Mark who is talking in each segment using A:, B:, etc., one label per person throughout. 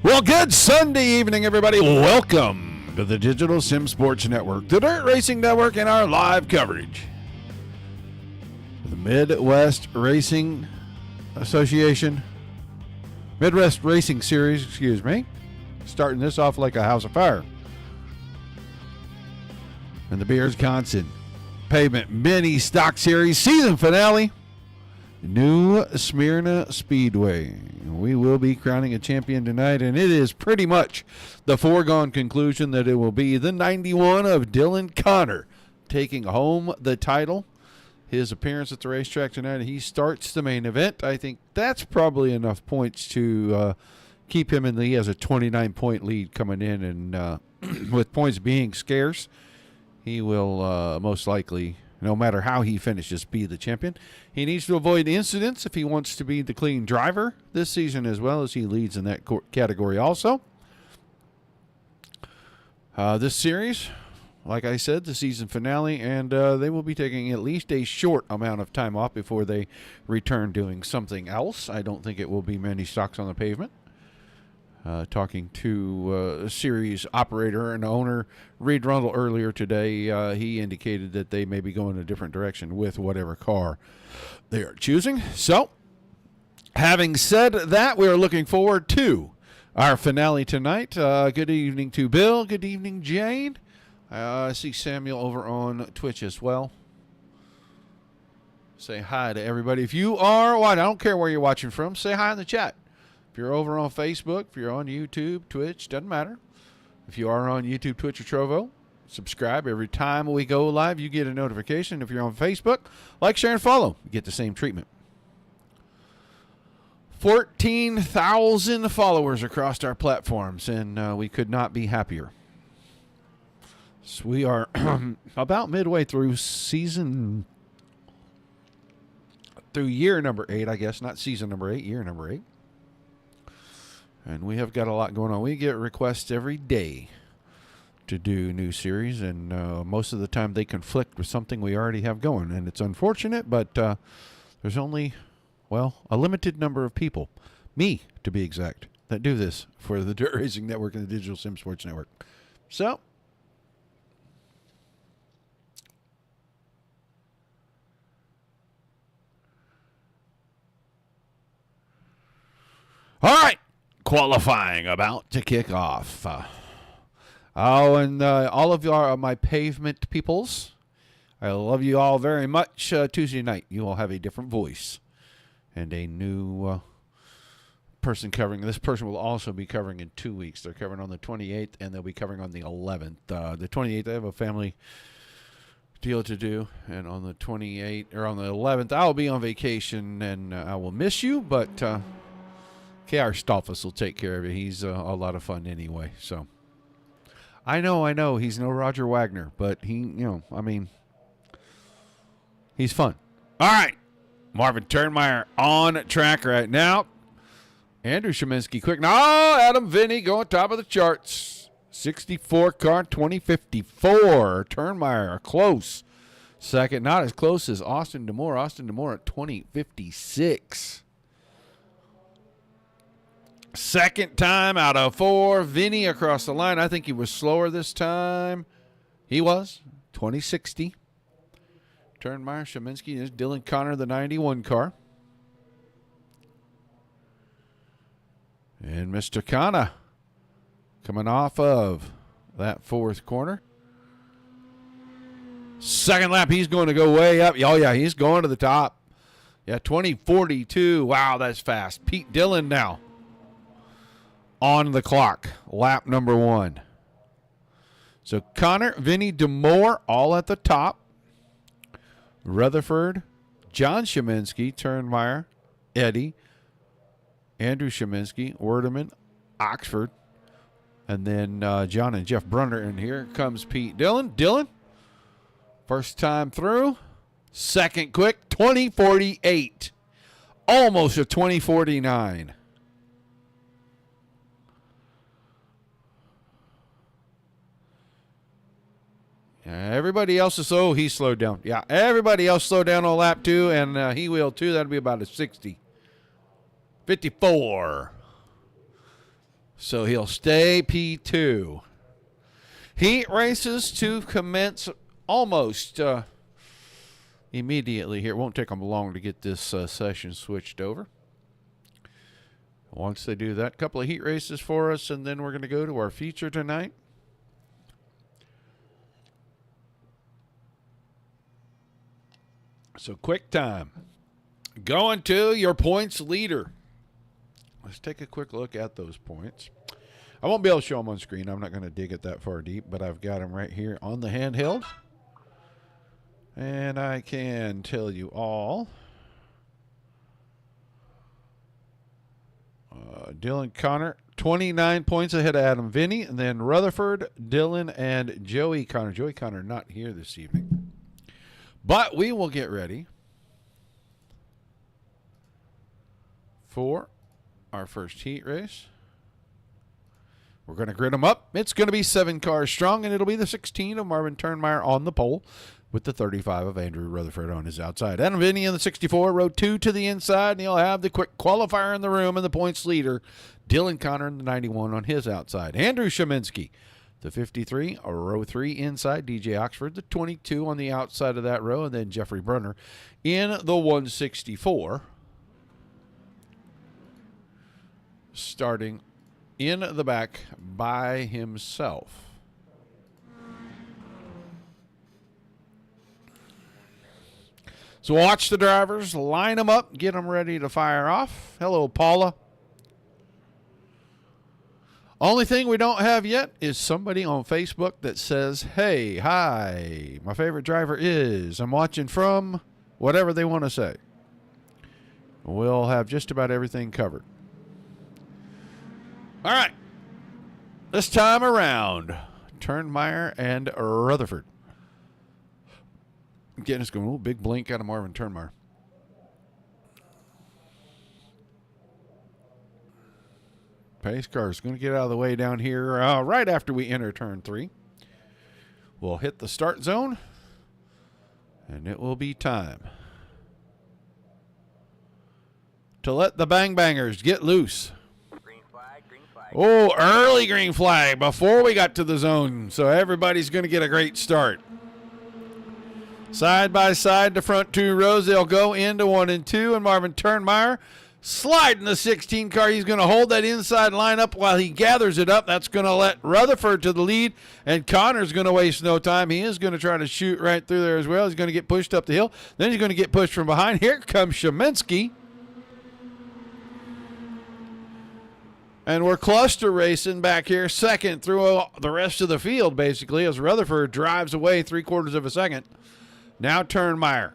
A: Well, good Sunday evening, everybody. Welcome to the Digital Sim Sports Network, the Dirt Racing Network, and our live coverage. The Midwest Racing Association, Midwest Racing Series, starting this off like a house of fire. And the Beardsconsin Pavement Mini Stock Series season finale, new Smyrna Speedway. We will be crowning a champion tonight, and it is pretty much the foregone conclusion that it will be the 91 of Dylan Connor taking home the title. His appearance at the racetrack tonight, he starts the main event. I think that's probably enough points to keep him in he has a 29-point lead coming in, and with points being scarce, he will most likely, no matter how he finishes, be the champion. He needs to avoid incidents if he wants to be the clean driver this season, as well as he leads in that category also. This series, like I said, the season finale, and they will be taking at least a short amount of time off before they return doing something else. I don't think it will be many stocks on the pavement. Talking to series operator and owner Reed Rundle earlier today, he indicated that they may be going a different direction with whatever car they are choosing. So, having said that, we are looking forward to our finale tonight. Good evening to Bill. Good evening, Jane. I see Samuel over on Twitch as well. Say hi to everybody. If you are, I don't care where you're watching from, say hi in the chat. If you're over on Facebook, if you're on YouTube, Twitch, doesn't matter. If you are on YouTube, Twitch, or Trovo, subscribe. Every time we go live, you get a notification. If you're on Facebook, like, share, and follow. You get the same treatment. 14,000 followers across our platforms, and we could not be happier. So we are about midway through year number 8, I guess. Not season number 8, year number 8. And we have got a lot going on. We get requests every day to do new series, and most of the time they conflict with something we already have going. And it's unfortunate, but there's only, a limited number of people, me to be exact, that do this for the Dirt Racing Network and the Digital Sim Sports Network. So, all right. Qualifying about to kick off. And all of you are my pavement peoples. I love you all very much. Tuesday night, you will have a different voice and a new person covering. This person will also be covering in 2 weeks. They're covering on the 28th, and they'll be covering on the 11th. The 28th, I have a family deal to do, and on the 28th or on the 11th, I'll be on vacation, and I will miss you, but KR Stolfus will take care of it. He's a lot of fun anyway. So I know he's no Roger Wagner, but he's fun. All right. Marvin Turnmeyer on track right now. Andrew Sheminsky quick. No, Adam Vinny going top of the charts. 64 car, 2054. Turnmeyer close. Second, not as close as Austin Demore. Austin Demore at 2056. Second time out of 4. Vinny across the line. I think he was slower this time. He was. 2060. Turnmeyer, Sheminsky. There's Dylan Connor, the 91 car. And Mr. Kana coming off of that fourth corner. Second lap, he's going to go way up. Oh, yeah, he's going to the top. Yeah, 2042. Wow, that's fast. Pete Dillon now on the clock, lap number 1. So Connor, Vinny, Demore, all at the top. Rutherford, John Sheminsky, Turnmeyer, Eddie, Andrew Sheminsky, Werdeman, Oxford, and then John and Jeff Brunner. And here comes Pete Dillon. Dillon, first time through. Second quick, 2048. Almost a 2049. Everybody else is, he slowed down. Yeah, everybody else slowed down on lap 2, and he will too. That'll be about a 60. 54. So he'll stay P2. Heat races to commence almost immediately here. It won't take them long to get this session switched over. Once they do that, a couple of heat races for us, and then we're going to go to our feature tonight. So quick time. Going to your points leader. Let's take a quick look at those points. I won't be able to show them on screen. I'm not going to dig it that far deep, but I've got them right here on the handheld. And I can tell you all. Dylan Connor, 29 points ahead of Adam Vinny. And then Rutherford, Dylan, and Joey Connor. Joey Connor not here this evening. But we will get ready for our first heat race. We're going to grid them up. It's going to be 7 cars strong, and it'll be the 16 of Marvin Turnmeyer on the pole with the 35 of Andrew Rutherford on his outside. Adam Vinny in the 64, row 2 to the inside, and he'll have the quick qualifier in the room and the points leader, Dylan Connor in the 91 on his outside. Andrew Sheminsky, the 53, row 3 inside, DJ Oxford, the 22 on the outside of that row, and then Jeffrey Brunner in the 164. Starting in the back by himself. So watch the drivers, line them up, get them ready to fire off. Hello, Paula. Only thing we don't have yet is somebody on Facebook that says, hey, hi, my favorite driver is, I'm watching from, whatever they want to say. We'll have just about everything covered. All right. This time around, Turnmeyer and Rutherford. Getting us going. Ooh, big blink out of Marvin Turnmeyer. Pace car is going to get out of the way down here right after we enter turn 3. We'll hit the start zone, and it will be time to let the bang bangers get loose.
B: Green flag, green flag.
A: Oh, early green flag before we got to the zone, so everybody's going to get a great start. Side by side, the front 2 rows, they'll go into 1 and 2, and Marvin Turnmeyer sliding the 16 car. He's going to hold that inside line up while he gathers it up. That's going to let Rutherford to the lead, and Connor's going to waste no time. He is going to try to shoot right through there as well. He's going to get pushed up the hill. Then he's going to get pushed from behind. Here comes Sheminsky. And we're cluster racing back here, second through the rest of the field, basically, as Rutherford drives away 3/4 of a second. Now Turnmeyer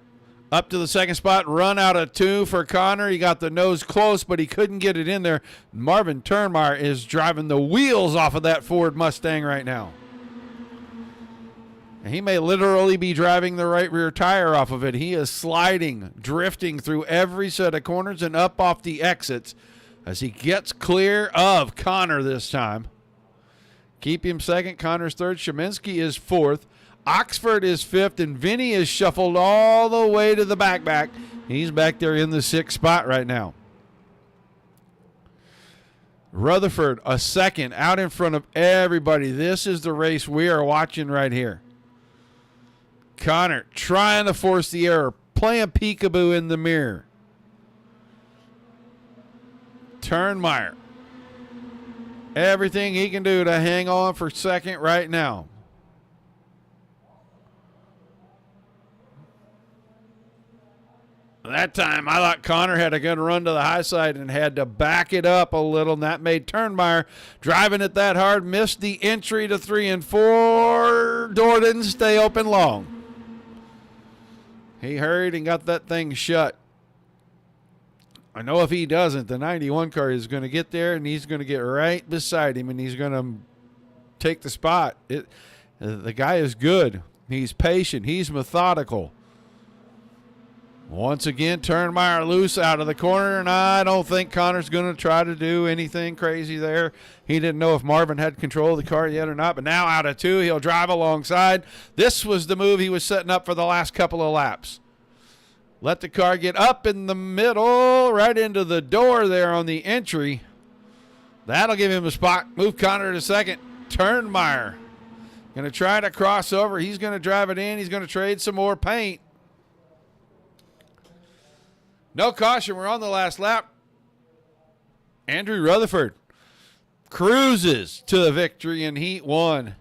A: up to the second spot, run out of 2 for Connor. He got the nose close, but he couldn't get it in there. Marvin Turnmeyer is driving the wheels off of that Ford Mustang right now. And he may literally be driving the right rear tire off of it. He is sliding, drifting through every set of corners and up off the exits as he gets clear of Connor this time. Keep him second. Connor's third. Sheminsky is fourth. Oxford is fifth, and Vinny is shuffled all the way to the back. He's back there in the 6th spot right now. Rutherford, a second, out in front of everybody. This is the race we are watching right here. Connor trying to force the error, playing peekaboo in the mirror. Turnmeyer, everything he can do to hang on for second right now. That time, I thought Connor had a good run to the high side and had to back it up a little, and that made Turnmeyer, driving it that hard, missed the entry to 3 and 4. Door didn't stay open long. He hurried and got that thing shut. I know if he doesn't, the 91 car is going to get there, and he's going to get right beside him, and he's going to take the spot. The guy is good. He's patient. He's methodical. Once again, Turnmeyer loose out of the corner, and I don't think Connor's going to try to do anything crazy there. He didn't know if Marvin had control of the car yet or not, but now out of 2, he'll drive alongside. This was the move he was setting up for the last couple of laps. Let the car get up in the middle, right into the door there on the entry. That'll give him a spot. Move Connor to second. Turnmeyer going to try to cross over. He's going to drive it in. He's going to trade some more paint. No caution. We're on the last lap. Andrew Rutherford cruises to the victory in Heat 1.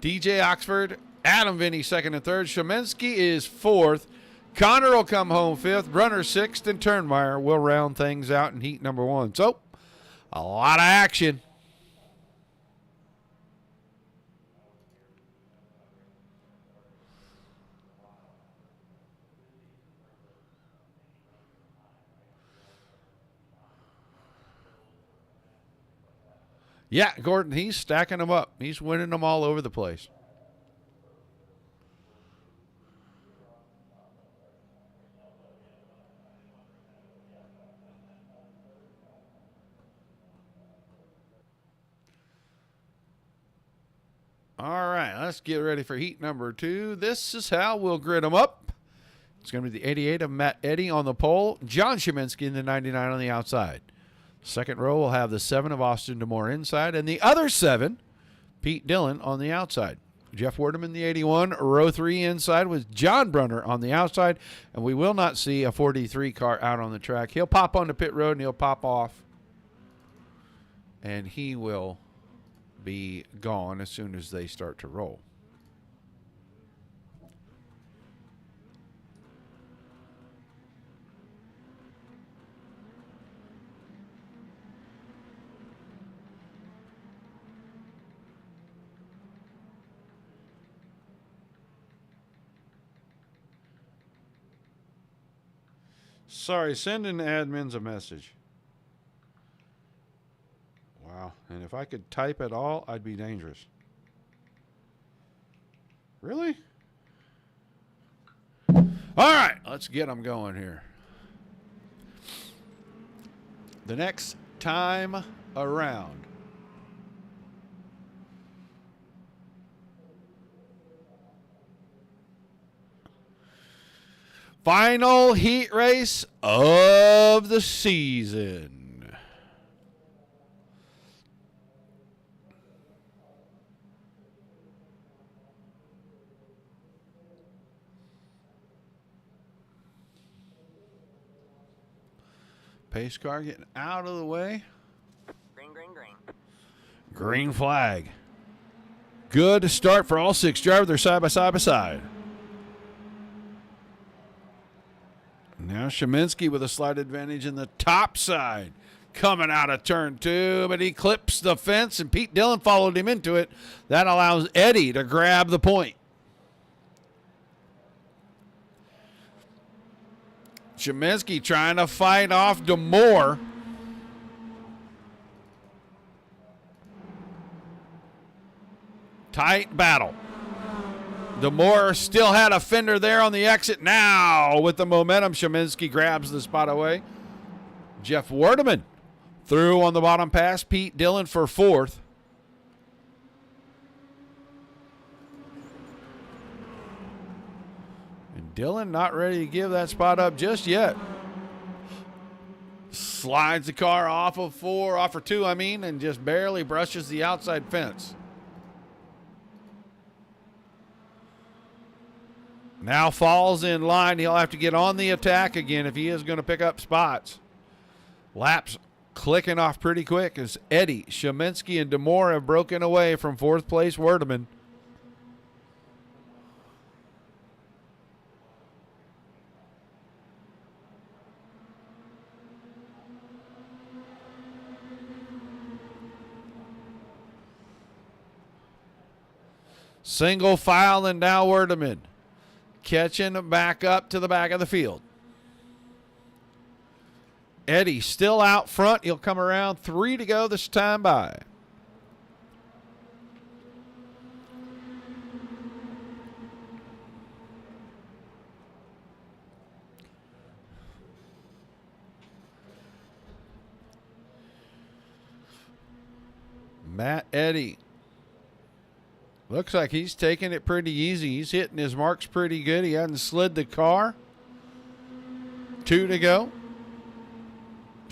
A: DJ Oxford, Adam Vinny second and third. Shemensky is fourth. Connor will come home fifth. Brunner sixth, and Turnmeyer will round things out in Heat number 1. So, a lot of action. Yeah, Gordon, he's stacking them up. He's winning them all over the place. All right, let's get ready for heat number 2. This is how we'll grid them up. It's going to be the 88 of Matt Eddy on the pole, John Shemensky in the 99 on the outside. Second row will have the 7 of Austin DeMore inside, and the other 7, Pete Dillon on the outside. Jeff Werdeman, the 81, row 3 inside with John Brunner on the outside, and we will not see a 43 car out on the track. He'll pop onto pit road and he'll pop off, and he will be gone as soon as they start to roll. Sorry, sending admins a message. Wow, and if I could type at all, I'd be dangerous. Really? All right, let's get them going here. The next time around. Final heat race of the season. Pace car getting out of the way.
B: Green, green, green.
A: Green flag. Good start for all 6 drivers. They're side by side by side. Now Shemensky with a slight advantage in the top side. Coming out of turn 2, but he clips the fence, and Pete Dillon followed him into it. That allows Eddie to grab the point. Shemensky trying to fight off DeMore. Tight battle. DeMore still had a fender there on the exit. Now, with the momentum, Shemensky grabs the spot away. Jeff Werdeman through on the bottom pass. Pete Dillon for 4th. And Dillon not ready to give that spot up just yet. Slides the car off of 2, and just barely brushes the outside fence. Now falls in line. He'll have to get on the attack again if he is going to pick up spots. Laps clicking off pretty quick as Eddie, Shemensky, and DeMore have broken away from 4th place Werdeman. Single file and now Werdeman. Catching back up to the back of the field. Eddie still out front. He'll come around. 3 to go this time by. Matt Eddy. Looks like he's taking it pretty easy. He's hitting his marks pretty good. He hasn't slid the car. 2 to go.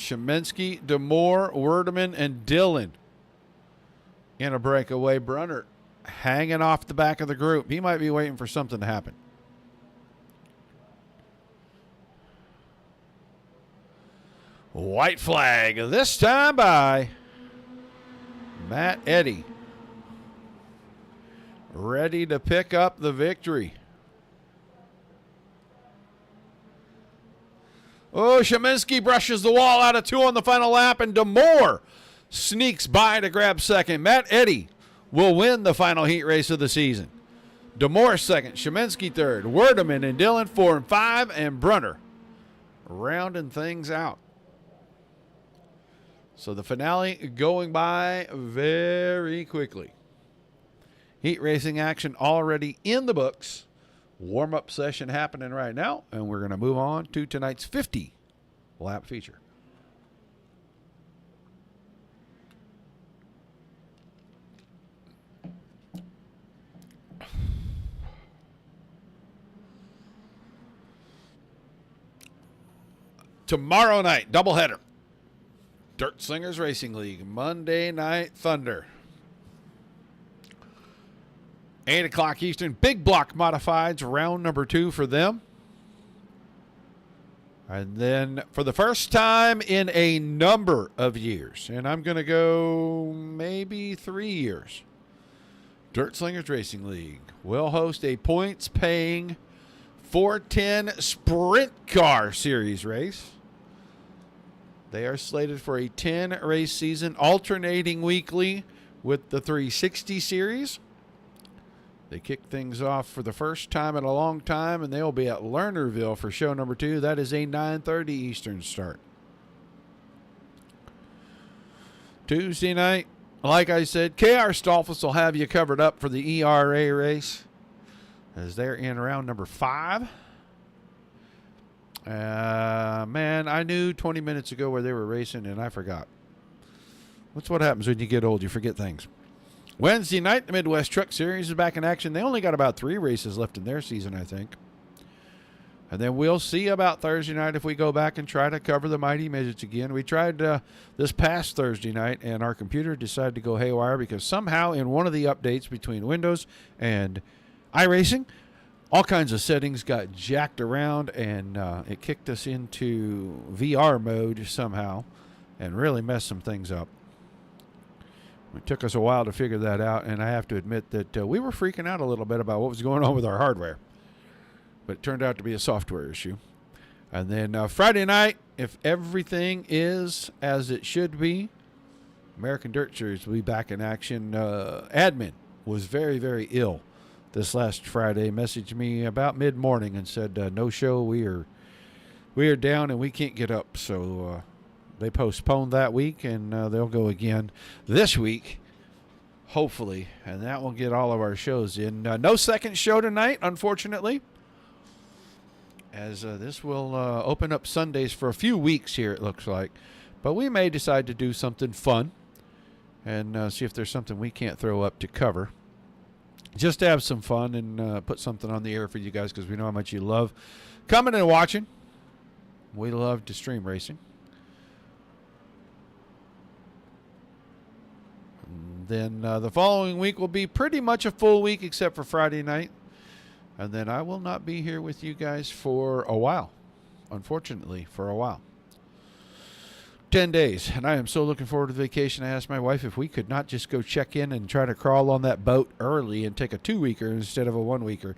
A: Sheminsky, DeMoore, Werdeman, and Dillon in a breakaway. Brunner hanging off the back of the group. He might be waiting for something to happen. White flag, this time by Matt Eddy. Ready to pick up the victory. Oh, Sheminsky brushes the wall out of 2 on the final lap, and DeMoore sneaks by to grab second. Matt Eddy will win the final heat race of the season. DeMoore second, Sheminsky third, Werdeman and Dillon 4 and 5, and Brunner rounding things out. So the finale going by very quickly. Heat racing action already in the books. Warm-up session happening right now, and we're going to move on to tonight's 50-lap feature. Tomorrow night, doubleheader. Dirt Slingers Racing League, Monday Night Thunder. 8 o'clock Eastern, big block modifieds, round number 2 for them. And then for the first time in a number of years, and I'm going to go maybe 3 years, Dirt Slingers Racing League will host a points-paying 410 Sprint Car Series race. They are slated for a 10-race season, alternating weekly with the 360 Series. They kick things off for the first time in a long time, and they'll be at Lernerville for show number 2. That is a 9:30 Eastern start. Tuesday night, like I said, KR Stolfus will have you covered up for the ERA race as they're in round number 5. Man, I knew 20 minutes ago where they were racing, and I forgot. That's what happens when you get old. You forget things. Wednesday night, the Midwest Truck Series is back in action. They only got about 3 races left in their season, I think. And then we'll see about Thursday night if we go back and try to cover the Mighty Midgets again. We tried this past Thursday night, and our computer decided to go haywire because somehow in one of the updates between Windows and iRacing, all kinds of settings got jacked around, and it kicked us into VR mode somehow and really messed some things up. It took us a while to figure that out, and I have to admit that we were freaking out a little bit about what was going on with our hardware. But it turned out to be a software issue. And then Friday night, if everything is as it should be, American Dirt Series will be back in action. Admin was very, very ill this last Friday. Messaged me about mid-morning and said, no show, we are down and we can't get up. So they postponed that week, and they'll go again this week, hopefully, and that will get all of our shows in. No second show tonight, unfortunately, as this will open up Sundays for a few weeks here, it looks like. But we may decide to do something fun and see if there's something we can't throw up to cover. Just to have some fun and put something on the air for you guys, because we know how much you love coming and watching. We love to stream racing. Then the following week will be pretty much a full week except for Friday night. And then I will not be here with you guys for a while. Unfortunately, for a while. 10 days. And I am so looking forward to the vacation. I asked my wife if we could not just go check in and try to crawl on that boat early and take a 2-weeker instead of a 1-weeker.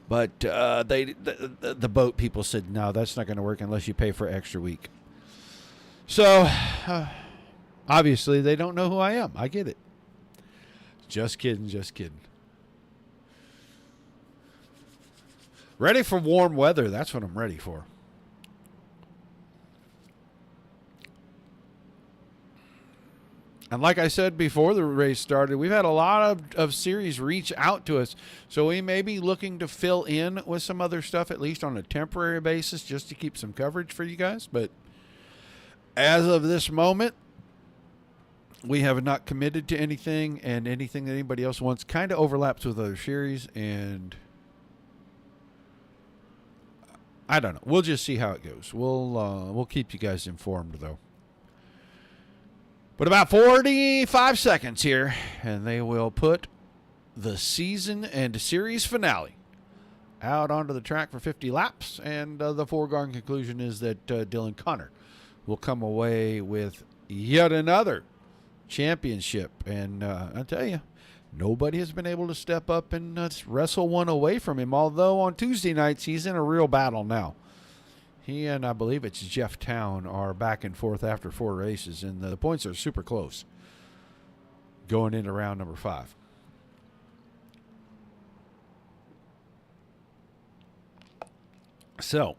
A: But the boat people said, no, that's not going to work unless you pay for an extra week. So, obviously, they don't know who I am. I get it. Just kidding, just kidding. Ready for warm weather. That's what I'm ready for. And like I said before the race started, we've had a lot of series reach out to us. So we may be looking to fill in with some other stuff, at least on a temporary basis, just to keep some coverage for you guys. But as of this moment, we have not committed to anything, and anything that anybody else wants kind of overlaps with other series, and I don't know. We'll just see how it goes. We'll keep you guys informed, though. With about 45 seconds here, and they will put the season and series finale out onto the track for 50 laps. And the foregone conclusion is that Dylan Connor will come away with yet another championship. And I tell you, nobody has been able to step up and wrestle one away from him, although on Tuesday nights he's in a real battle now. He and I believe it's Jeff Town are back and forth after 4 races, and the points are super close going into round number 5. So,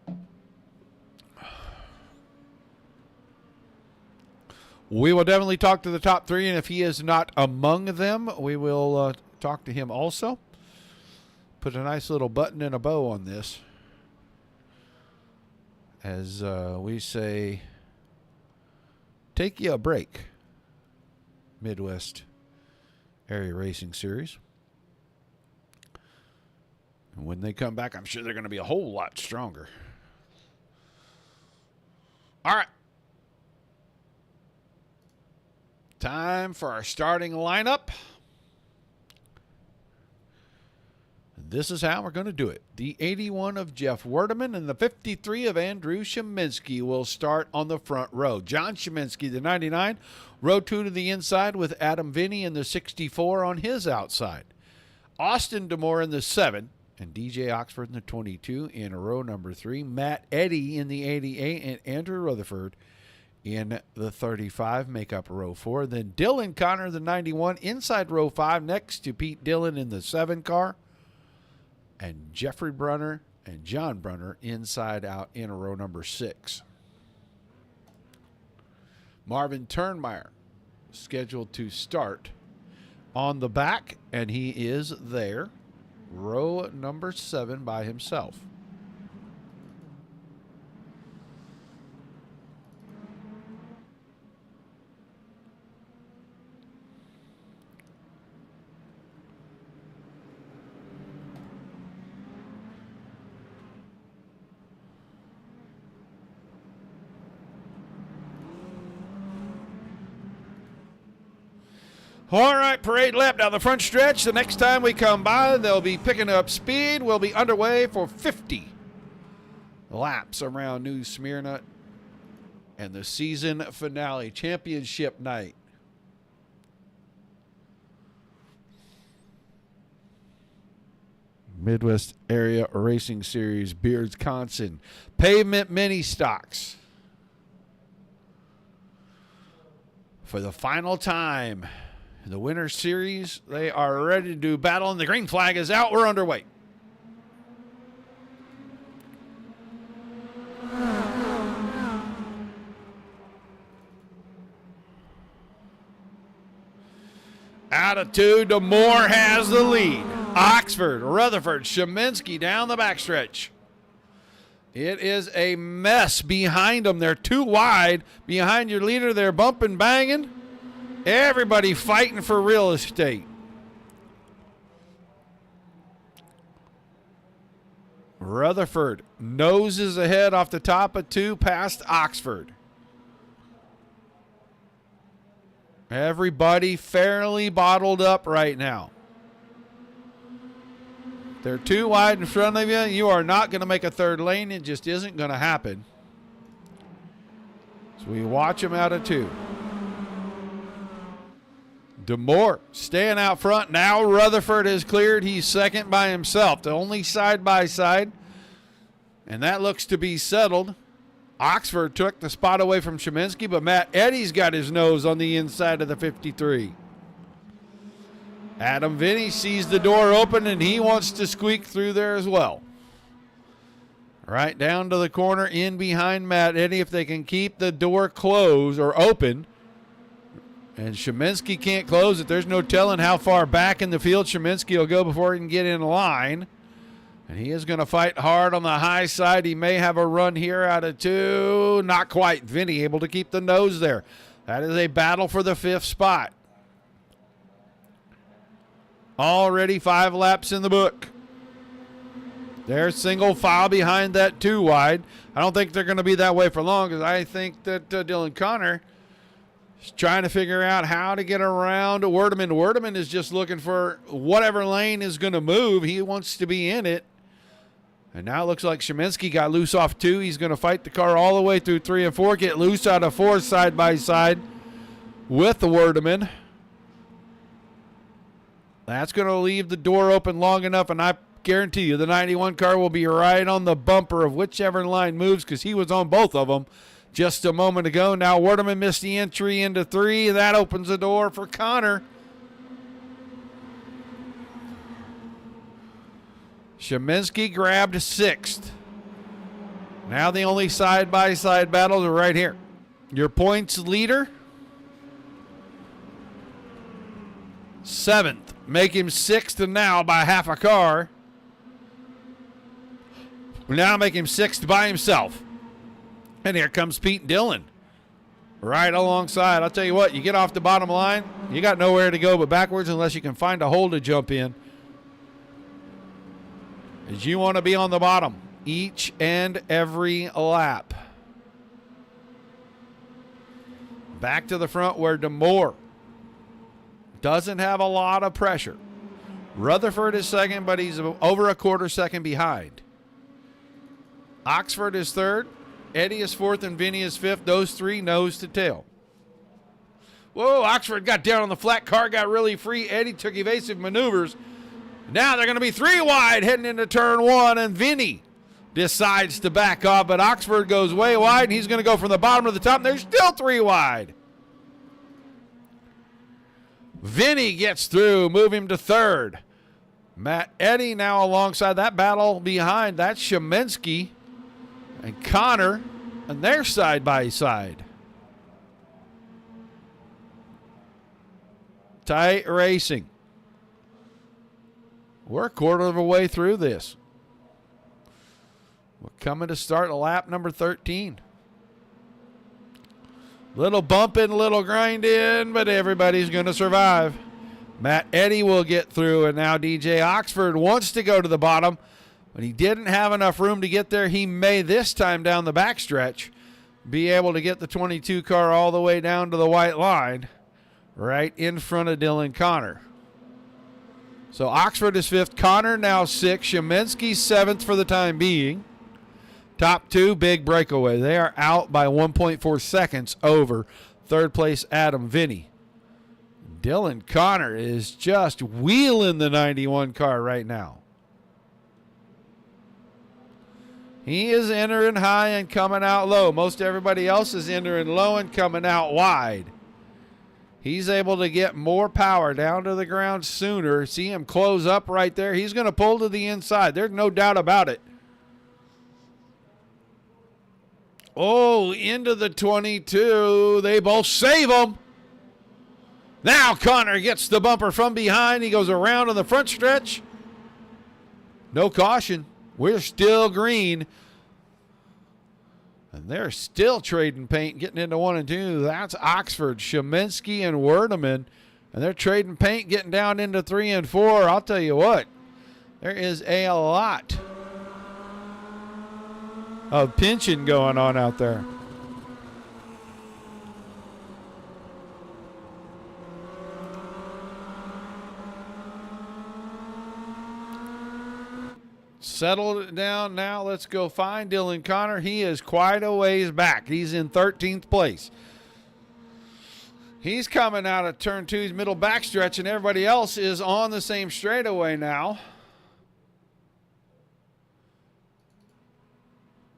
A: we will definitely talk to the top 3, and if he is not among them, we will talk to him also. Put a nice little button and a bow on this. As we say, take you a break, Midwest Area Racing Series. And when they come back, I'm sure they're going to be a whole lot stronger. All right. Time for our starting lineup. This is how we're going to do it. The 81 of Jeff Werdeman and the 53 of Andrew Sheminsky will start on the front row. John Sheminsky, the 99, row 2 to the inside with Adam Vinny in the 64 on his outside. Austin Demore in the 7 and DJ Oxford in the 22 in row number 3. Matt Eddy in the 88 and Andrew Rutherford in the 35 make up row 4. Then Dylan Connor, the 91, inside row 5 next to Pete Dillon in the 7 car. And Jeffrey Brunner and John Brunner inside out in row number 6. Marvin Turnmeyer scheduled to start on the back, and he is there, row number 7 by himself. All right, parade lap down the front stretch. The next time we come by, they'll be picking up speed. We'll be underway for 50 laps around New Smyrna and the season finale, championship night. Midwest Area Racing Series, Beardsconsin, pavement mini stocks. For the final time. The winter series, they are ready to do battle, and the green flag is out. We're underway. Attitude, Demore has the lead. Oxford, Rutherford, Sheminsky down the backstretch. It is a mess behind them. They're too wide behind your leader. They're bumping, banging. Everybody fighting for real estate. Rutherford noses ahead off the top of 2 past Oxford. Everybody fairly bottled up right now. They're too wide in front of you. You are not going to make a third lane. It just isn't going to happen. So we watch them out of 2. Demore staying out front. Now Rutherford has cleared. He's second by himself. The only side by side. And that looks to be settled. Oxford took the spot away from Sheminsky, but Matt Eddy's got his nose on the inside of the 53. Adam Vinny sees the door open, and he wants to squeak through there as well. Right down to the corner in behind Matt Eddy. If they can keep the door closed or open, and Sheminsky can't close it, there's no telling how far back in the field Sheminsky will go before he can get in line. And he is going to fight hard on the high side. He may have a run here out of 2. Not quite. Vinny able to keep the nose there. That is a battle for the 5th spot. Already 5 laps in the book. They're single file behind that 2 wide. I don't think they're going to be that way for long, because I think that Dylan Connor He's trying to figure out how to get around Werdeman. Werdeman is just looking for whatever lane is going to move. He wants to be in it. And now it looks like Szymanski got loose off 2. He's going to fight the car all the way through 3 and 4, get loose out of 4 side by side with the Werdeman. That's going to leave the door open long enough, and I guarantee you the 91 car will be right on the bumper of whichever line moves, because he was on both of them just a moment ago. Now Werdeman missed the entry into 3. That opens the door for Connor. Szymanski grabbed 6th. Now the only side-by-side battles are right here. Your points leader, 7th. Make him 6th and now by half a car. Now make him 6th by himself. And here comes Pete Dillon right alongside. I'll tell you what, you get off the bottom line, you got nowhere to go but backwards unless you can find a hole to jump in. As you want to be on the bottom each and every lap. Back to the front where DeMoore doesn't have a lot of pressure. Rutherford is 2nd, but he's over a quarter second behind. Oxford is 3rd. Eddie is 4th, and Vinny is 5th. Those 3 nose to tail. Whoa, Oxford got down on the flat. Car got really free. Eddie took evasive maneuvers. Now they're going to be 3 wide heading into turn 1, and Vinny decides to back off, but Oxford goes way wide, and he's going to go from the bottom to the top, and there's still 3 wide. Vinny gets through, move him to 3rd. Matt Eddy now alongside that battle behind. That's Szymanski and Connor, and they're side by side. Tight racing. We're a quarter of a way through this. We're coming to start lap number 13. Little bumping, little grinding, but everybody's going to survive. Matt Eddy will get through, and now DJ Oxford wants to go to the bottom, but he didn't have enough room to get there. He may this time down the backstretch be able to get the 22 car all the way down to the white line right in front of Dylan Connor. So Oxford is 5th, Connor now 6th, Szymanski 7th for the time being. Top 2, big breakaway. They are out by 1.4 seconds over 3rd place Adam Vinny. Dylan Connor is just wheeling the 91 car right now. He is entering high and coming out low. Most everybody else is entering low and coming out wide. He's able to get more power down to the ground sooner. See him close up right there. He's going to pull to the inside. There's no doubt about it. Oh, into the 22. They both save him. Now Connor gets the bumper from behind. He goes around on the front stretch. No caution. We're still green. And they're still trading paint, getting into 1 and 2. That's Oxford, Szymanski, and Werdeman. And they're trading paint, getting down into 3 and 4. I'll tell you what, there is a lot of pinching going on out there. Settle it down now. Let's go find Dylan Connor. He is quite a ways back. He's in 13th place. He's coming out of turn 2's middle backstretch, and everybody else is on the same straightaway now.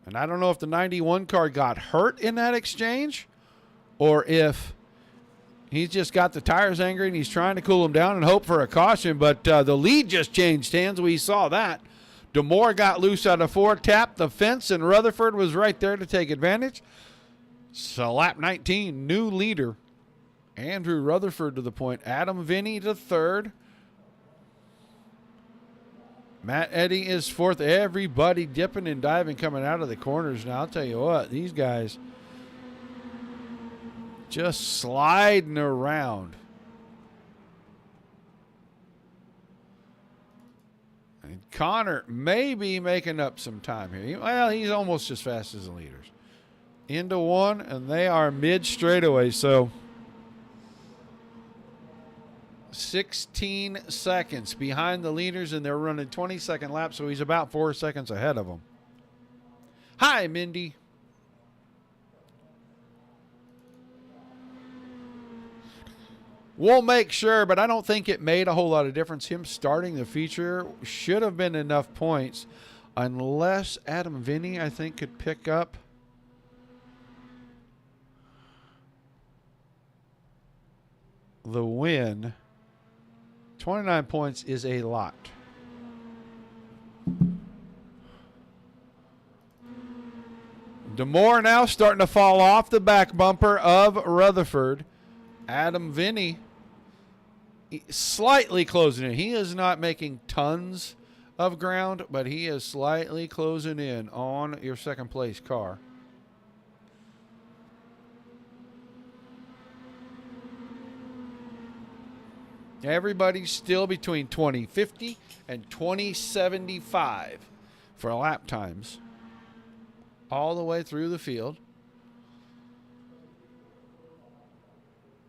A: And I don't know if the 91 car got hurt in that exchange or if he's just got the tires angry and he's trying to cool them down and hope for a caution. But the lead just changed hands. We saw that. DeMoore got loose out of 4, tapped the fence, and Rutherford was right there to take advantage. So lap 19, new leader, Andrew Rutherford to the point. Adam Vinny to 3rd. Matt Eddy is 4th. Everybody dipping and diving coming out of the corners now. I'll tell you what, these guys just sliding around. And Connor may be making up some time here. Well, he's almost as fast as the leaders. Into 1, and they are mid straightaway. So 16 seconds behind the leaders, and they're running 20-second laps, so he's about 4 seconds ahead of them. Hi, Mindy. We'll make sure, but I don't think it made a whole lot of difference. Him starting the feature should have been enough points, unless Adam Vinny, I think, could pick up the win. 29 points is a lot. DeMoore now starting to fall off the back bumper of Rutherford. Adam Vinny slightly closing in. He is not making tons of ground, but he is slightly closing in on your second place car. Everybody's still between 2050 and 2075 for lap times all the way through the field.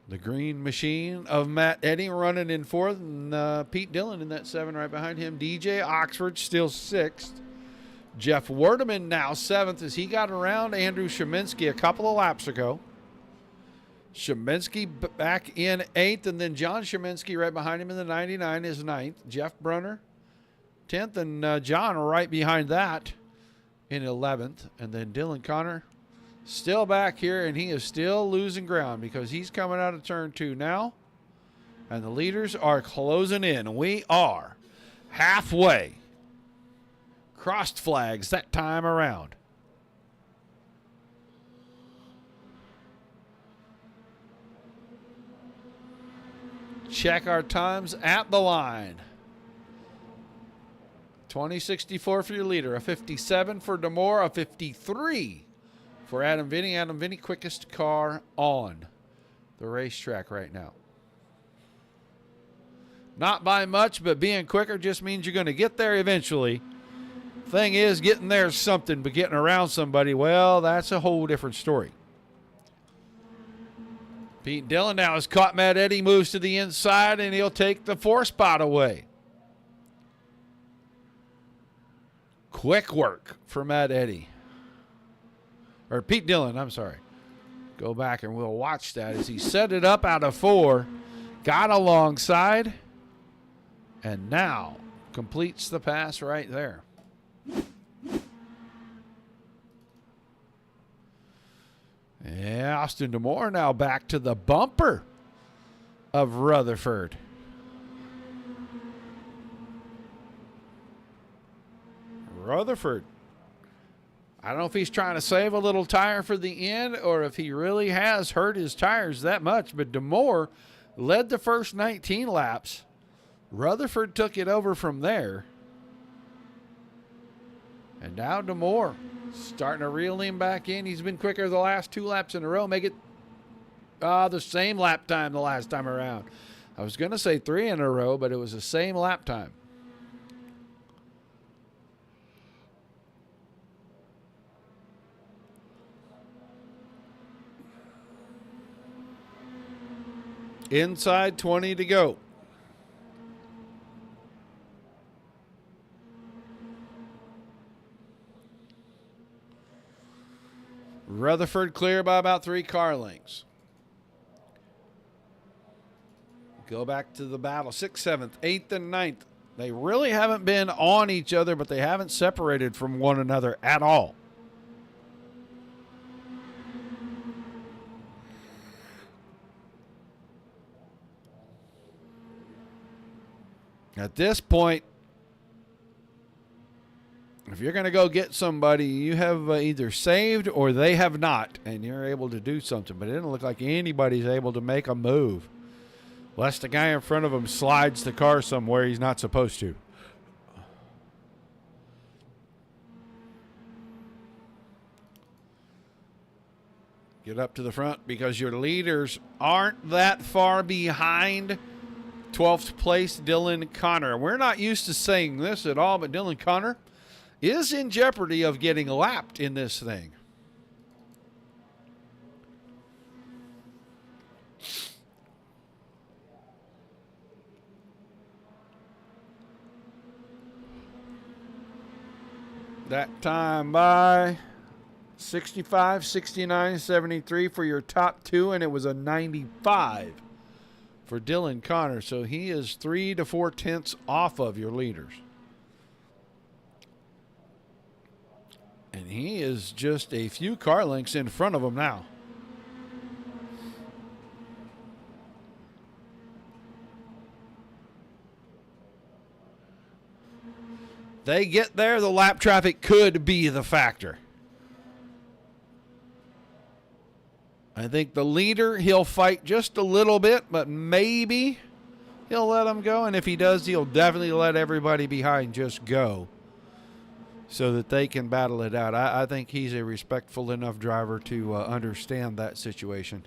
A: The green machine of Matt Eddy running in fourth, and Pete Dillon in that 7 right behind him. DJ Oxford still 6th. Jeff Werdeman now 7th as he got around Andrew Sheminsky a couple of laps ago. Sheminsky back in 8th, and then John Sheminsky right behind him in the 99 is 9th. Jeff Brunner 10th, and John right behind that in 11th. And then Dylan Connor still back here, and he is still losing ground because he's coming out of turn 2 now, and the leaders are closing in. We are halfway. Crossed flags that time around. Check our times at the line. 20.64 for your leader, a 57 for DeMoore, a 53 for Adam Vinny. Adam Vinny, quickest car on the racetrack right now. Not by much, but being quicker just means you're going to get there eventually. Thing is, getting there is something, but getting around somebody, well, that's a whole different story. Pete Dillon now has caught Matt Eddy, moves to the inside, and he'll take the 4 spot away. Quick work for Matt Eddy. Or Pete Dillon, I'm sorry. Go back and we'll watch that as he set it up out of 4, got alongside, and now completes the pass right there. Yeah, Austin DeMoore now back to the bumper of Rutherford. Rutherford. I don't know if he's trying to save a little tire for the end or if he really has hurt his tires that much, but DeMoore led the first 19 laps. Rutherford took it over from there. And now DeMoore starting to reel him back in. He's been quicker the last 2 laps in a row. Make it the same lap time the last time around. I was going to say 3 in a row, but it was the same lap time. Inside 20 to go. Rutherford clear by about 3 car lengths. Go back to the battle. 6th, 7th, 8th, and 9th. They really haven't been on each other, but they haven't separated from one another at all. At this point, if you're going to go get somebody, you have either saved or they have not, and you're able to do something. But it doesn't look like anybody's able to make a move. Unless the guy in front of him slides the car somewhere he's not supposed to. Get up to the front because your leaders aren't that far behind 12th place Dylan Connor. We're not used to saying this at all, but Dylan Connor is in jeopardy of getting lapped in this thing. That time by 65, 69, 73 for your top two, and it was a 95 for Dylan Connor. So he is 3 to 4 tenths off of your leaders. And he is just a few car lengths in front of him now. They get there, the lap traffic could be the factor. I think the leader, he'll fight just a little bit, but maybe he'll let him go. And if he does, he'll definitely let everybody behind just go so that they can battle it out. I think he's a respectful enough driver to understand that situation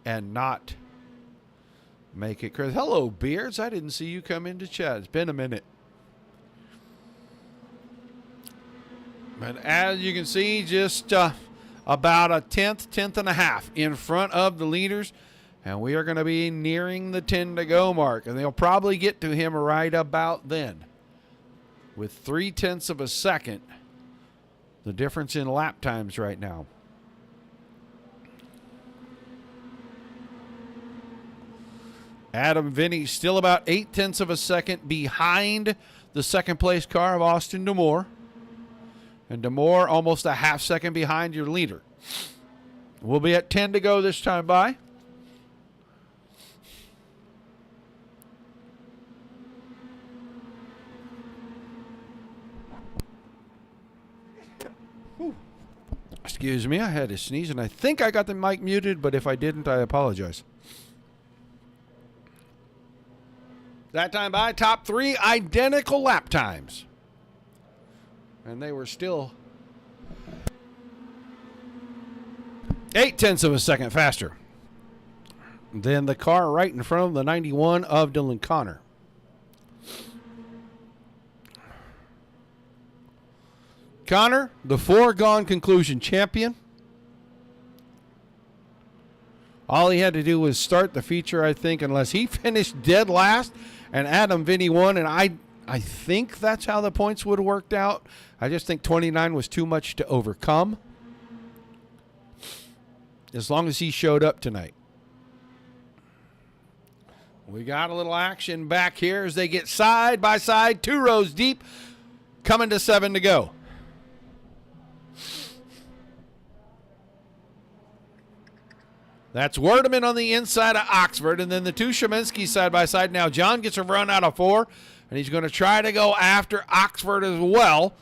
A: and not make it crazy. Hello, Beards. I didn't see you come into chat. It's been a minute. But as you can see, just about a tenth and a half in front of the leaders. And we are going to be nearing the 10 to go mark. And they'll probably get to him right about then. With 0.3 of a second, the difference in lap times right now. Adam Vinny still about 0.8 of a second behind the second place car of Austin DeMoore. And DeMoore almost a half second behind your leader. We'll be at 10 to go this time by. Excuse me, I had to sneeze, and I think I got the mic muted, but if I didn't, I apologize. That time by, top three identical lap times. And they were still 0.8 of a second faster than the car right in front of the 91 of Dylan Connor. Connor, the foregone conclusion champion. All he had to do was start the feature, I think, unless he finished dead last and Adam Vinny won. And I think that's how the points would have worked out. I just think 29 was too much to overcome. As long as he showed up tonight. We got a little action back here as they get side by side, 2 rows deep, coming to 7 to go. That's Werdeman on the inside of Oxford, and then the two Sheminsky side by side. Now John gets a run out of 4, and he's going to try to go after Oxford as well.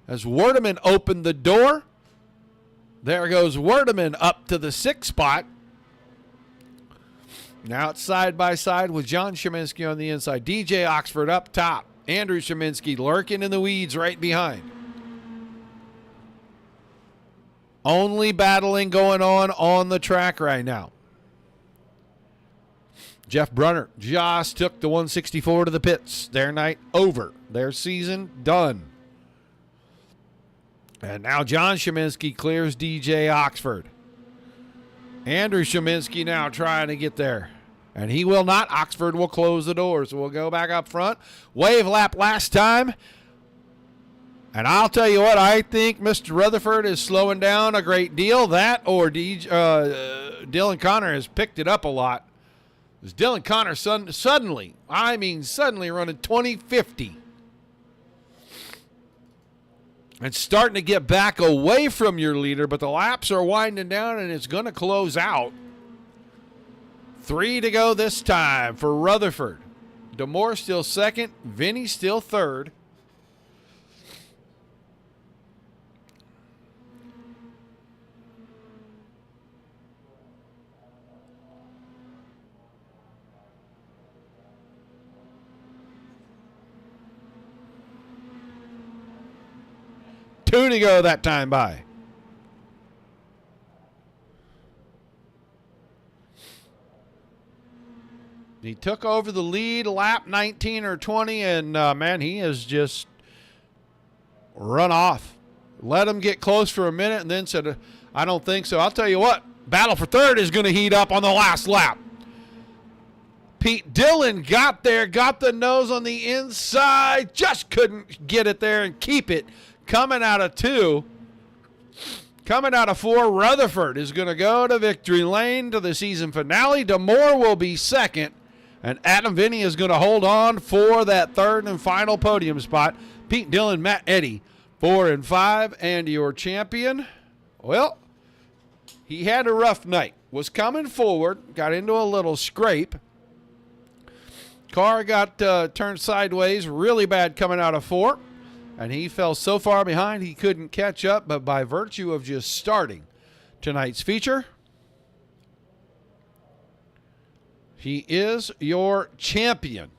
A: As Werdeman opened the door, there goes Werdeman up to the 6th spot. Now it's side by side with John Sheminsky on the inside. DJ Oxford up top. Andrew Sheminsky lurking in the weeds right behind. Only battling going on the track right now. Jeff Brunner just took the 164 to the pits. Their night over. Their season done. And now John Sheminsky clears DJ Oxford. Andrew Sheminsky now trying to get there. And he will not. Oxford will close the door. So we'll go back up front. Wave lap last time. And I'll tell you what, I think Mr. Rutherford is slowing down a great deal. That or Dylan Connor has picked it up a lot. Because Dylan Connor suddenly running 2050. And starting to get back away from your leader, but the laps are winding down and it's going to close out. 3 to go this time for Rutherford. DeMoore still second. Vinny still third. Two to go that time by. He took over the lead lap 19 or 20, and man, he has just run off. Let him get close for a minute and then said, I don't think so. I'll tell you what, battle for third is going to heat up on the last lap. Pete Dillon got there, got the nose on the inside, just couldn't get it there and keep it. Coming out of 2. Coming out of 4, Rutherford is going to go to victory lane to the season finale. DeMoore will be second, and Adam Vinny is going to hold on for that third and final podium spot. Pete Dillon, Matt Eddy, 4 and 5, and your champion, well, he had a rough night. Was coming forward, got into a little scrape. Car got turned sideways, really bad coming out of 4. And he fell so far behind he couldn't catch up. But by virtue of just starting tonight's feature, he is your champion.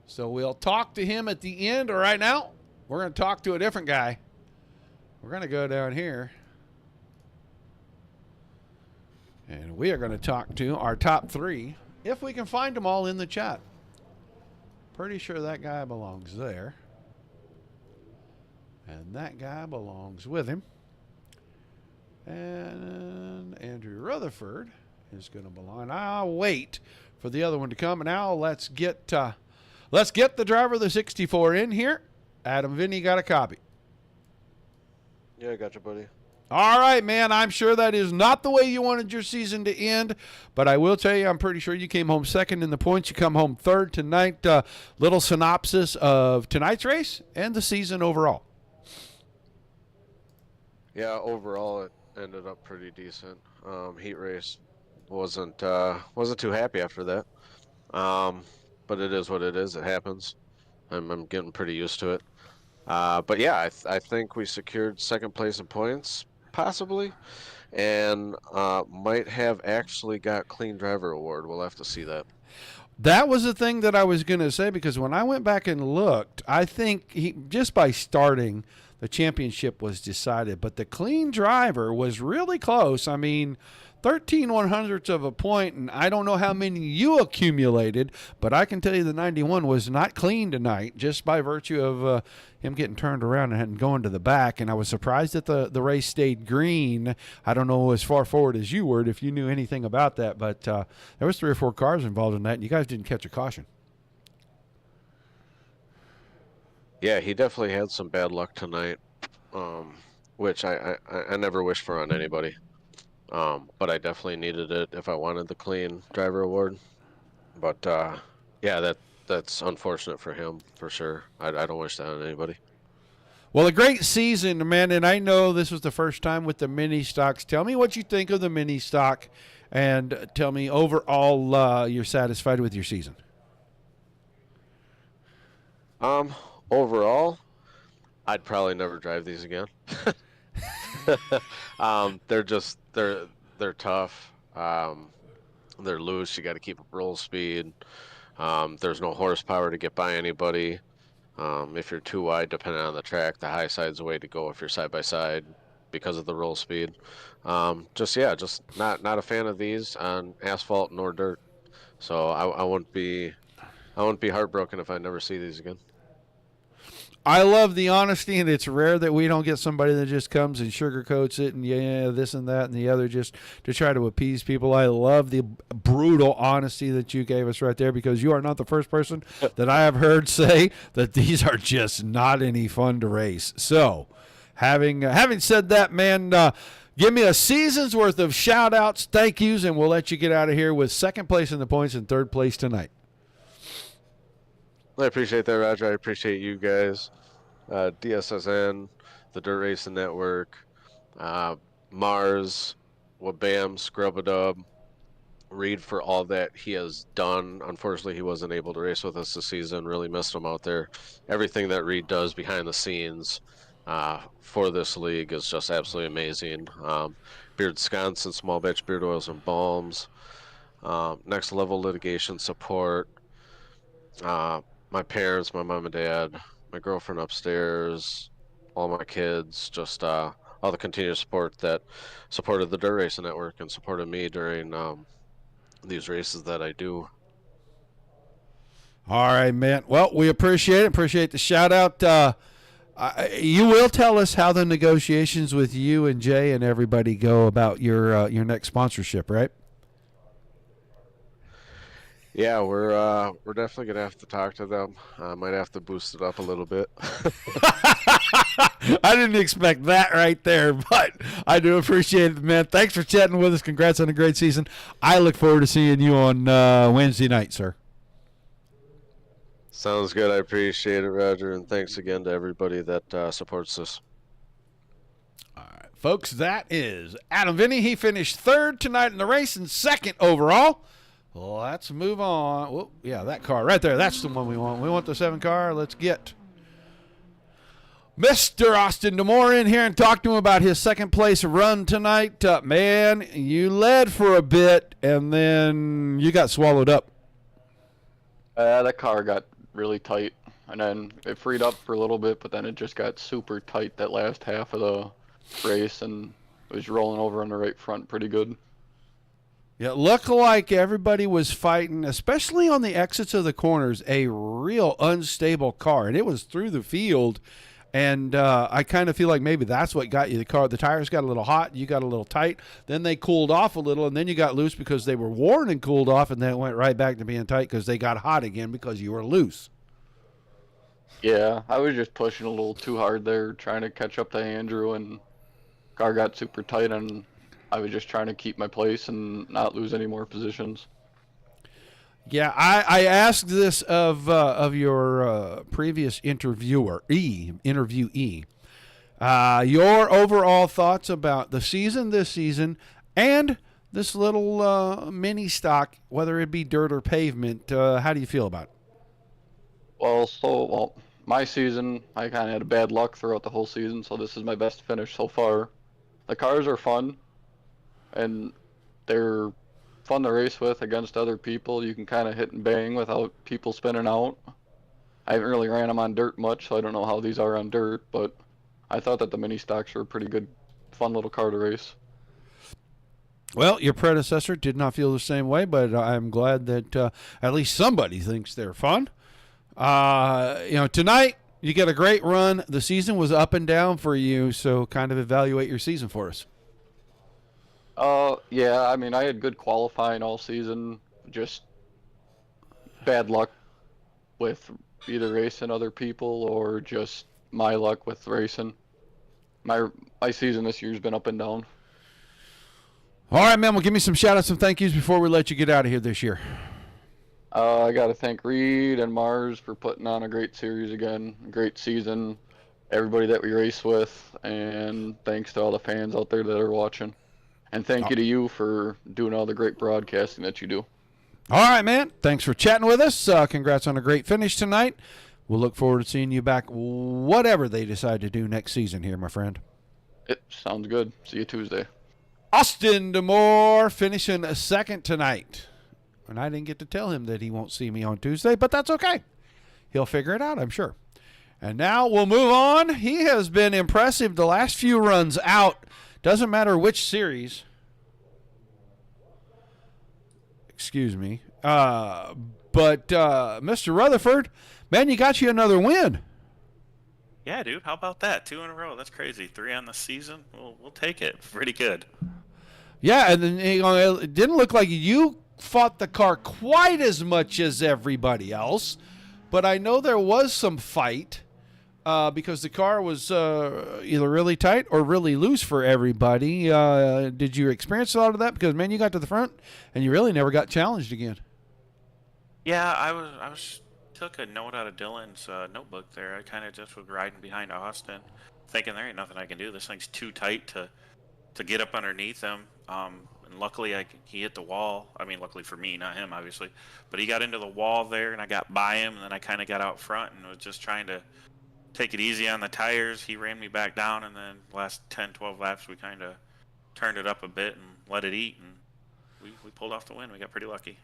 A: So we'll talk to him at the end. Or right now, we're going to talk to a different guy. We're going to go down here. And we are going to talk to our top 3, if we can find them all in the chat. Pretty sure that guy belongs there. And that guy belongs with him. And Andrew Rutherford is going to belong. I'll wait for the other one to come. And now let's get the driver of the 64 in here. Adam Vinny got a copy.
C: Yeah, I got you, buddy.
A: All right, man. I'm sure that is not the way you wanted your season to end, but I will tell you, I'm pretty sure you came home second in the points. You come home third tonight. Little synopsis of tonight's race and the season overall.
C: Yeah, overall it ended up pretty decent. Heat race wasn't too happy after that, but it is what it is. It happens. I'm getting pretty used to it. But yeah, I think we secured second place in points, possibly, and might have actually got clean driver award. We'll have to see that.
A: That was the thing that I was going to say, because when I went back and looked, I think he, just by starting, the championship was decided. But the clean driver was really close. I mean, 13 100ths of a point, and I don't know how many you accumulated, but I can tell you the 91 was not clean tonight, just by virtue of him getting turned around and going to the back. And I was surprised that the race stayed green. I don't know as far forward as you were, if you knew anything about that, but there was 3 or 4 cars involved in that, and you guys didn't catch a caution.
C: Yeah, he definitely had some bad luck tonight, which I never wish for on anybody. But I definitely needed it if I wanted the clean driver award. But yeah, that's unfortunate for him, for sure. I don't wish that on anybody.
A: Well, a great season, man, and I know this was the first time with the mini stocks. Tell me what you think of the mini stock, and tell me overall you're satisfied with your season.
C: Overall, I'd probably never drive these again. They're tough. They're loose. You got to keep up roll speed. There's no horsepower to get by anybody. If you're too wide, depending on the track, the high side's the way to go if you're side by side because of the roll speed. Just not a fan of these on asphalt nor dirt. So I wouldn't be heartbroken if I never see these again.
A: I love the honesty, and it's rare that we don't get somebody that just comes and sugarcoats it and yeah, this and that and the other just to try to appease people. I love the brutal honesty that you gave us right there, because you are not the first person that I have heard say that these are just not any fun to race. So having said that, man, give me a season's worth of shout-outs, thank yous, and we'll let you get out of here with second place in the points and third place tonight.
C: I appreciate that, Roger. I appreciate you guys. DSSN, the Dirt Racing Network, Mars, Wabam, Scrub-a-Dub, Reed for all that he has done. Unfortunately, he wasn't able to race with us this season. Really missed him out there. Everything that Reed does behind the scenes for this league is just absolutely amazing. Beardsconsin, small batch beard oils and balms, next level litigation support, my parents, my mom and dad, my girlfriend upstairs, all my kids, just all the continued support that supported the Dirt Racing Network and supported me during these races that I do.
A: All right, man. Well, we appreciate the shout out. You will tell us how the negotiations with you and Jay and everybody go about your next sponsorship, right?
C: Yeah, we're definitely gonna have to talk to them. Might have to boost it up a little bit.
A: I didn't expect that right there, but I do appreciate it, man. Thanks for chatting with us. Congrats on a great season. I look forward to seeing you on Wednesday night, sir.
C: Sounds good. I appreciate it, Roger, and thanks again to everybody that supports us.
A: All right, folks, that is Adam Vinny. He finished third tonight in the race and second overall. Let's move on. Whoa, yeah, that car right there. That's the one we want. We want the 7 car. Let's get Mr. Austin Demore in here and talk to him about his second place run tonight. Man, you led for a bit and then you got swallowed up.
D: That car got really tight, and then it freed up for a little bit, but then it just got super tight that last half of the race, and it was rolling over on the right front pretty good.
A: Yeah, it looked like everybody was fighting, especially on the exits of the corners, a real unstable car, and it was through the field. And I kind of feel like maybe that's what got you. The tires got a little hot, you got a little tight, then they cooled off a little, and then you got loose because they were worn and cooled off, and then it went right back to being tight because they got hot again because you were loose.
D: Yeah, I was just pushing a little too hard there, trying to catch up to Andrew, and car got super tight, and I was just trying to keep my place and not lose any more positions.
A: Yeah, I asked this of your previous interviewee. Your overall thoughts about the season, this season, and this little mini stock, whether it be dirt or pavement. How do you feel about it?
D: Well, my season, I kind of had bad luck throughout the whole season, so this is my best finish so far. The cars are fun, and they're fun to race with against other people. You can kind of hit and bang without people spinning out. I haven't really ran them on dirt much, so I don't know how these are on dirt, but I thought that the mini stocks were a pretty good, fun little car to race.
A: Well, your predecessor did not feel the same way, but I'm glad that at least somebody thinks they're fun. Tonight you get a great run. The season was up and down for you, so kind of evaluate your season for us.
D: Yeah, I mean, I had good qualifying all season, just bad luck with either racing other people or just my luck with racing. My season this year's been up and down.
A: All right, man. Well, give me some shout-outs and thank yous before we let you get out of here this year.
D: I got to thank Reed and Mars for putting on a great series again, a great season, everybody that we race with, and thanks to all the fans out there that are watching. And thank you to you for doing all the great broadcasting that you do.
A: All right, man. Thanks for chatting with us. Congrats on a great finish tonight. We'll look forward to seeing you back whatever they decide to do next season here, my friend.
D: It sounds good. See you Tuesday.
A: Austin Demore finishing second tonight. And I didn't get to tell him that he won't see me on Tuesday, but that's okay. He'll figure it out, I'm sure. And now we'll move on. He has been impressive the last few runs out. Doesn't matter which series. Excuse me. But Mr. Rutherford, man, you got you another win.
E: Yeah, dude. How about that? 2 in a row. That's crazy. 3 on the season. We'll take it. Pretty good.
A: Yeah, and then it didn't look like you fought the car quite as much as everybody else, but I know there was some fight because the car was either really tight or really loose for everybody. Did you experience a lot of that? Because, man, you got to the front and you really never got challenged again.
E: Yeah, I was took a note out of Dylan's notebook there. I kind of just was riding behind Austin, thinking there ain't nothing I can do. This thing's too tight to get up underneath him. And luckily, he hit the wall. I mean, luckily for me, not him, obviously. But he got into the wall there, and I got by him, and then I kind of got out front and was just trying to take it easy on the tires. He ran me back down, and then last 10, 12 laps, we kind of turned it up a bit and let it eat, and we pulled off the win. We got pretty lucky.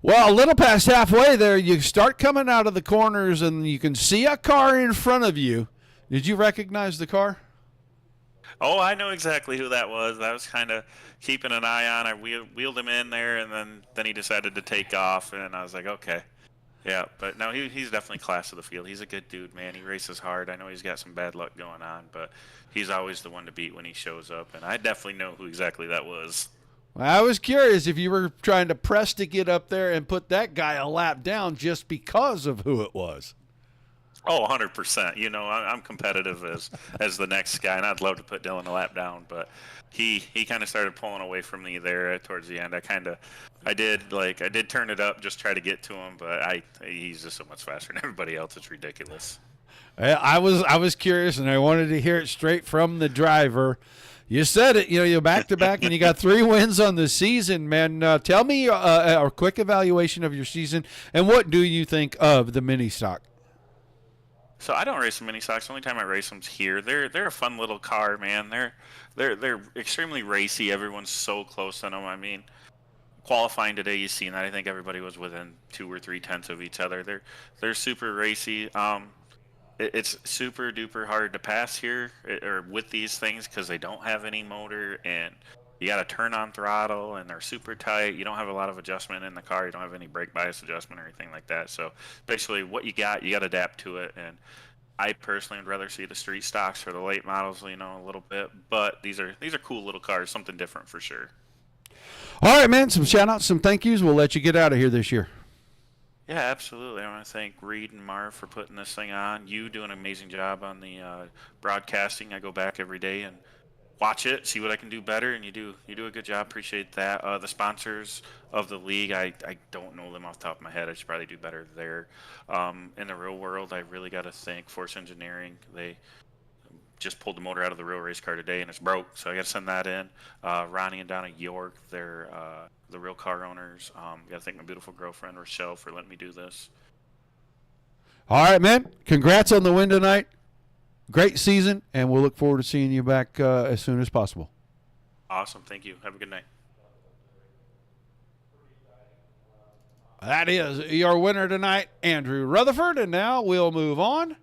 A: Well, a little past halfway there, you start coming out of the corners, and you can see a car in front of you. Did you recognize the car?
E: Oh, I know exactly who that was. I was kind of keeping an eye on. I wheeled him in there, and then he decided to take off, and I was like, okay. Yeah, but no, he's definitely class of the field. He's a good dude, man. He races hard. I know he's got some bad luck going on, but he's always the one to beat when he shows up, and I definitely know who exactly that was.
A: I was curious if you were trying to press to get up there and put that guy a lap down just because of who it was.
E: Oh, 100%. You know, I'm competitive as the next guy, and I'd love to put Dylan a lap down, but he kind of started pulling away from me there towards the end. I did turn it up, just try to get to him, but he's just so much faster than everybody else. It's ridiculous.
A: I was curious, and I wanted to hear it straight from the driver. You said it, you're back to back, and you got 3 wins on the season, man. Tell me a quick evaluation of your season, and what do you think of the mini stock?
E: So I don't race the mini stocks. The only time I race them's here. They're a fun little car, man. They're extremely racy. Everyone's so close on them. I mean, qualifying today, you seen that. I think everybody was within 2 or 3 tenths of each other. They're super racy. It's super duper hard to pass here or with these things because they don't have any motor, and you got to turn on throttle, and they're super tight. You don't have a lot of adjustment in the car. You don't have any brake bias adjustment or anything like that. So basically what you got to adapt to it. And I personally would rather see the street stocks for the late models, a little bit, but these are cool little cars, something different for sure.
A: All right, man, some shout outs, some thank yous. We'll let you get out of here this year.
E: Yeah, absolutely. I want to thank Reed and Marv for putting this thing on. You do an amazing job on the broadcasting. I go back every day and watch it, see what I can do better, and you do a good job. Appreciate that. The sponsors of the league, I don't know them off the top of my head. I should probably do better there. In the real world, I really got to thank Force Engineering. They just pulled the motor out of the real race car today, and it's broke, so I got to send that in. Ronnie and Donna York, they're the real car owners. Got to thank my beautiful girlfriend, Rochelle, for letting me do this.
A: All right, man. Congrats on the win tonight. Great season, and we'll look forward to seeing you back as soon as possible.
E: Awesome. Thank you. Have a good night.
A: That is your winner tonight, Andrew Rutherford. And now we'll move on.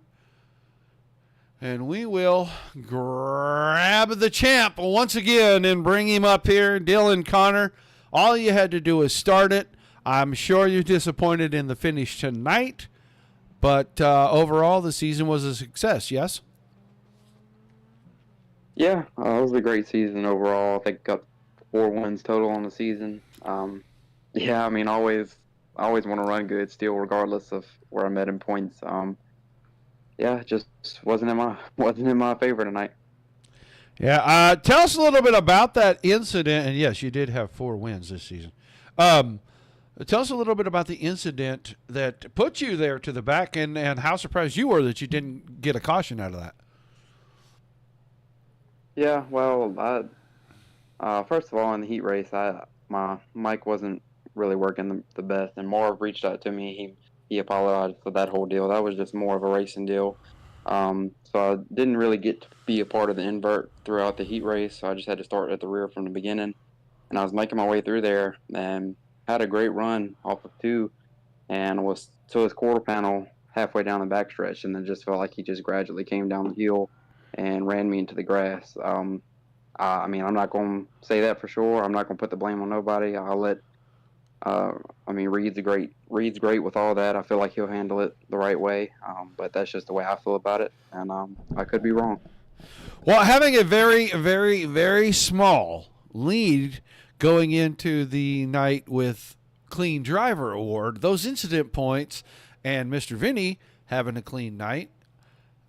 A: And we will grab the champ once again and bring him up here, Dylan Connor. All you had to do was start it. I'm sure you're disappointed in the finish tonight, but overall the season was a success, yes?
F: Yeah, it was a great season overall. I think got 4 wins total on the season. Yeah, I mean, always want to run good still, regardless of where I'm at in points. Yeah, just wasn't in my favor tonight.
A: Yeah, tell us a little bit about that incident. And yes, you did have 4 wins this season. Tell us a little bit about the incident that put you there to the back, and how surprised you were that you didn't get a caution out of that.
F: Yeah, well, first of all, in the heat race, my mic wasn't really working the best, and Marv reached out to me. He apologized for that whole deal. That was just more of a racing deal. So I didn't really get to be a part of the invert throughout the heat race, so I just had to start at the rear from the beginning. And I was making my way through there and had a great run off of 2, and was to his quarter panel halfway down the backstretch, and then just felt like he just gradually came down the hill and ran me into the grass. I mean, I'm not going to say that for sure. I'm not going to put the blame on nobody. I'll let I mean, Reed's great with all that. I feel like he'll handle it the right way, but that's just the way I feel about it, and I could be wrong.
A: Well, having a very, very, very small lead going into the night with Clean Driver Award, those incident points, and Mr. Vinny having a clean night,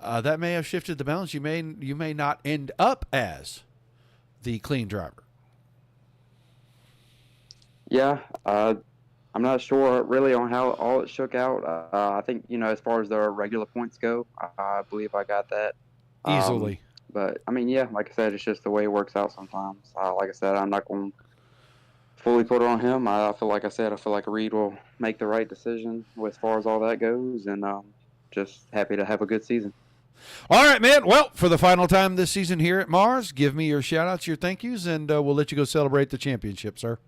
A: that may have shifted the balance. You may not end up as the clean driver. Yeah,
F: I'm not sure really on how all it shook out. I think, as far as the regular points go, I believe I got that.
A: Easily.
F: But, I mean, yeah, like I said, it's just the way it works out sometimes. Like I said, I'm not going to fully put it on him. I feel like Reed will make the right decision as far as all that goes, and just happy to have a good season.
A: All right, man. Well, for the final time this season here at Mars, give me your shout-outs, your thank yous, and we'll let you go celebrate the championship, sir.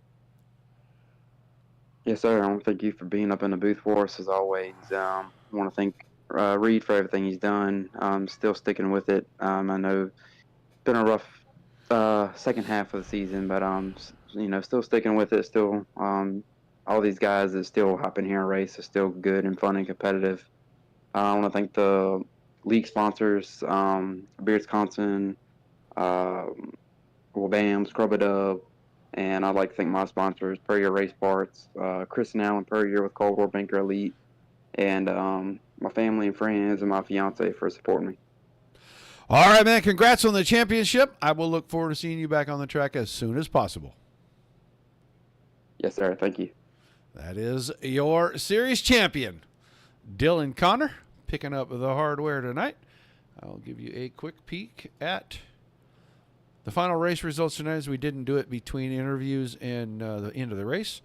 F: Yes, sir. I want to thank you for being up in the booth for us as always. I want to thank Reed for everything he's done. Still sticking with it. I know it's been a rough second half of the season, but still sticking with it. Still, all these guys that still hop in here and race are still good and fun and competitive. I want to thank the league sponsors, Beardsconsin, Bam, Scrub-A-Dub, And I'd like to thank my sponsors, Per Year Race Parts, Chris and Allen Per Year with Cold War Banker Elite, and my family and friends and my fiance for supporting me.
A: All right, man. Congrats on the championship. I will look forward to seeing you back on the track as soon as possible.
F: Yes, sir. Thank you.
A: That is your series champion, Dylan Connor, picking up the hardware tonight. I'll give you a quick peek at the final race results tonight, as we didn't do it between interviews and the end of the race.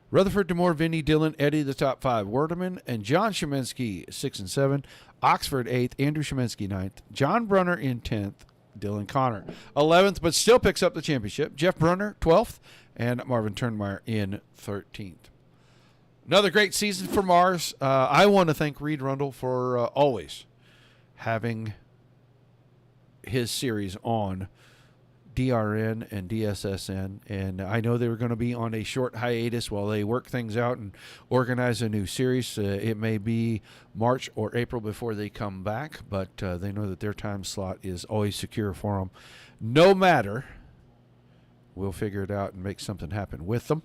A: Rutherford, Demore, Vinny, Dylan, Eddie, the top 5. Werdeman and John Shemensky, 6 and 7. Oxford, 8th. Andrew Shemensky, 9th. John Brunner in 10th. Dylan Connor, 11th, but still picks up the championship. Jeff Brunner, 12th. And Marvin Turnmeyer in 13th. Another great season for Mars. I want to thank Reed Rundle for always having his series on DRN and DSSN, and I know they were going to be on a short hiatus while they work things out and organize a new series. It may be March or April before they come back, but they know that their time slot is always secure for them. No matter, we'll figure it out and make something happen with them.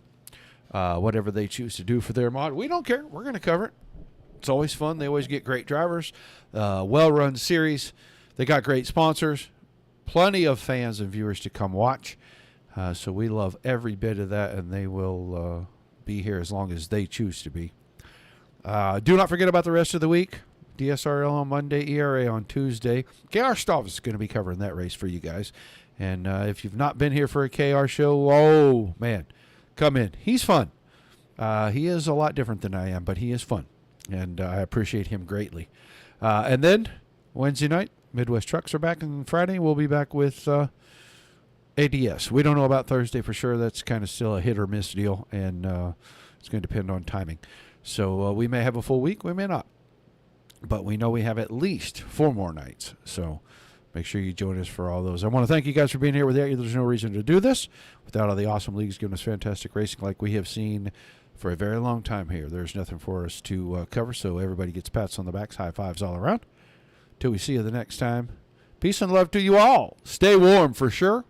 A: Whatever they choose to do for their mod, we don't care. We're going to cover it. It's always fun. They always get great drivers. Well-run series. They got great sponsors. Plenty of fans and viewers to come watch. So we love every bit of that, and they will be here as long as they choose to be. Do not forget about the rest of the week. DSRL on Monday, ERA on Tuesday. KR Stav is going to be covering that race for you guys. And if you've not been here for a KR show, oh, man, come in. He's fun. He is a lot different than I am, but he is fun. And I appreciate him greatly. And then Wednesday night, Midwest Trucks are back, and Friday we'll be back with ADS. We don't know about Thursday for sure. That's kind of still a hit or miss deal, and it's going to depend on timing. So we may have a full week, we may not. But we know we have at least 4 more nights. So make sure you join us for all those. I want to thank you guys for being here. Without you, there's no reason to do this. Without all the awesome leagues giving us fantastic racing like we have seen for a very long time here, there's nothing for us to cover. So everybody gets pats on the backs, high fives all around. Till we see you the next time. Peace and love to you all. Stay warm for sure.